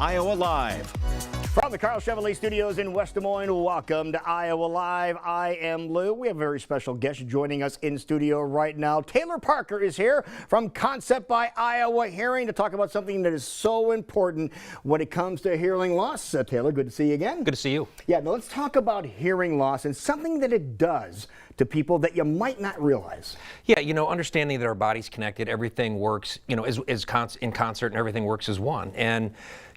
Iowa Live. From the Carl Chevrolet Studios in West Des Moines, welcome to Iowa Live. I am Lou. We have a very special guest joining us in studio right now. Taylor Parker is here from Concept by Iowa Hearing to talk about something that is so important when it comes to hearing loss. Taylor, good to see you again. Good to see you. Yeah, now let's talk about hearing loss and something that it does to people that you might not realize. Yeah, understanding that our body's connected, everything works, in concert, and everything works as one. And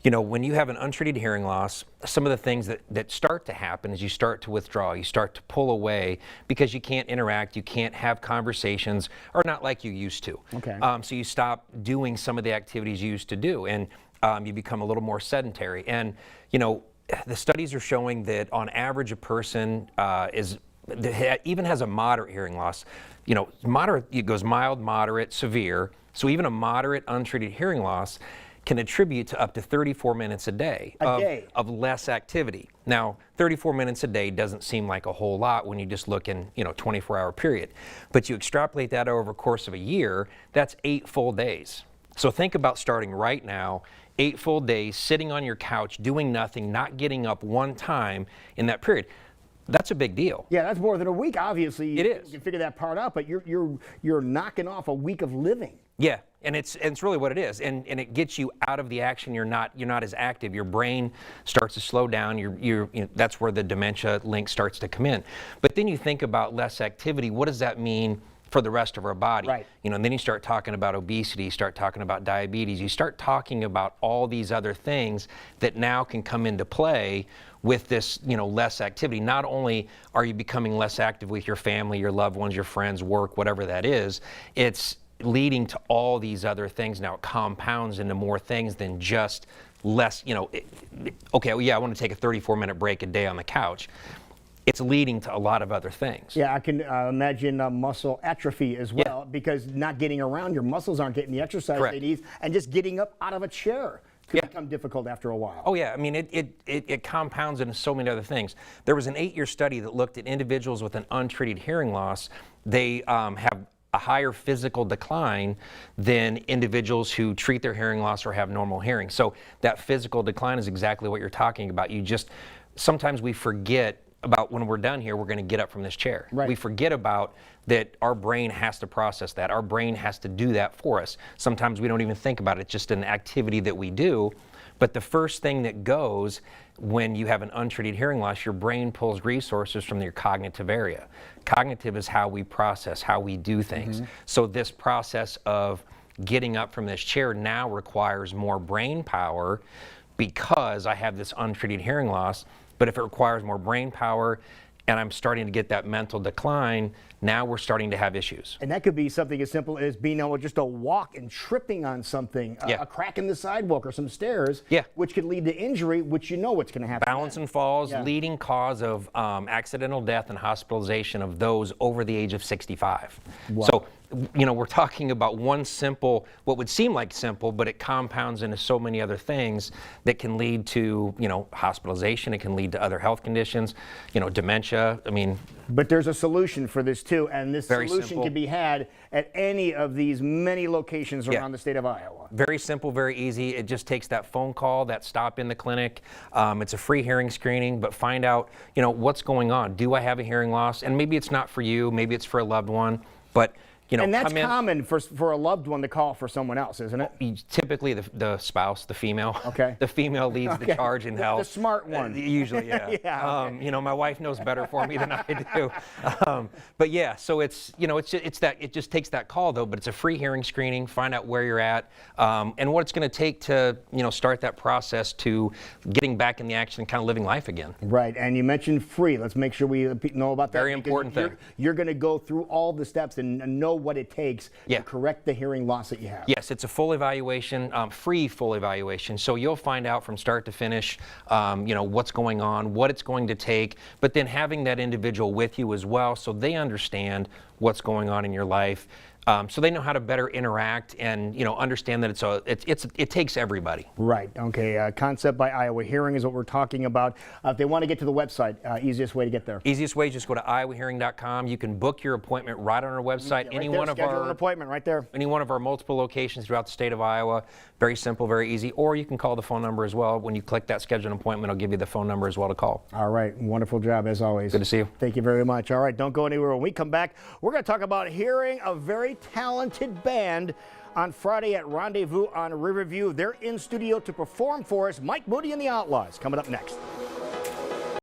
when you have an untreated hearing loss, some of the things that start to happen is you start to withdraw, you start to pull away because you can't interact, you can't have conversations, or not like you used to. Okay. So you stop doing some of the activities you used to do, and you become a little more sedentary. And the studies are showing that on average a person even has a moderate hearing loss. Moderate, it goes mild, moderate, severe. So even a moderate untreated hearing loss can attribute to up to 34 minutes a day of less activity. Now, 34 minutes a day doesn't seem like a whole lot when you just look in, 24-hour period. But you extrapolate that over the course of a year, that's 8 full days. So think about starting right now, 8 full days, sitting on your couch, doing nothing, not getting up one time in that period. That's a big deal. Yeah, that's more than a week, obviously. It is. You can figure that part out, but you're knocking off a week of living. Yeah, and it's really what it is, and it gets you out of the action. You're not as active. Your brain starts to slow down. That's where the dementia link starts to come in. But then you think about less activity. What does that mean for the rest of our body? Right. And then you start talking about obesity, you start talking about diabetes, you start talking about all these other things that now can come into play with this, less activity. Not only are you becoming less active with your family, your loved ones, your friends, work, whatever that is, it's leading to all these other things. Now it compounds into more things than just less, okay, well, yeah, I want to take a 34-minute break a day on the couch. It's leading to a lot of other things. Yeah, I can imagine muscle atrophy as well, because not getting around, your muscles aren't getting the exercise Correct. they need, and just getting up out of a chair could become difficult after a while. Oh yeah, I mean it compounds into so many other things. There was an 8-year study that looked at individuals with an untreated hearing loss. They have a higher physical decline than individuals who treat their hearing loss or have normal hearing. So that physical decline is exactly what you're talking about. Sometimes we forget about when we're done here, we're going to get up from this chair. Right. We forget about that our brain has to process that. Our brain has to do that for us. Sometimes we don't even think about it. It's just an activity that we do. But the first thing that goes when you have an untreated hearing loss, your brain pulls resources from your cognitive area. Cognitive is how we process, how we do things. So this process of getting up from this chair now requires more brain power because I have this untreated hearing loss. But if it requires more brain power and I'm starting to get that mental decline, now we're starting to have issues. And that could be something as simple as being able just to walk and tripping on something, a crack in the sidewalk or some stairs, which could lead to injury, which what's going to happen. Balance and falls, leading cause of accidental death and hospitalization of those over the age of 65. Wow. So, we're talking about one simple, what would seem like simple, but it compounds into so many other things that can lead to, hospitalization. It can lead to other health conditions, dementia. But there's a solution for this too, and this solution simple. can be had at any of these many locations around the state of Iowa. Very simple, very easy. It just takes that phone call, that stop in the clinic. It's a free hearing screening, but find out, what's going on. Do I have a hearing loss? And maybe it's not for you, maybe it's for a loved one, but and that's common for a loved one to call for someone else, isn't it? Typically the spouse, the female. Okay. The female leads the charge in health. The smart one. Usually, yeah. My wife knows better for me than I do. But yeah, so it just takes that call though, but it's a free hearing screening, find out where you're at, and what it's going to take to, start that process to getting back in the action and kind of living life again. Right, and you mentioned free. Let's make sure we know about that. Very important thing. You're going to go through all the steps and know what it takes to correct the hearing loss that you have. Yes, it's a full evaluation, free full evaluation. So you'll find out from start to finish, what's going on, what it's going to take, but then having that individual with you as well so they understand what's going on in your life. so they know how to better interact and understand that it takes everybody. Right. Okay. Concept by Iowa Hearing is what we're talking about. If they want to get to the website, easiest way to get there. Easiest way, just go to iowahearing.com. You can book your appointment right on our website. Yeah, schedule an appointment right there. Any one of our multiple locations throughout the state of Iowa. Very simple, very easy. Or you can call the phone number as well. When you click that schedule an appointment, it'll give you the phone number as well to call. All right. Wonderful job as always. Good to see you. Thank you very much. All right. Don't go anywhere. When we come back, we're going to talk about hearing a very talented band on Friday at Rendezvous on Riverview. They're in studio to perform for us. Mike Moody and the Outlaws coming up next.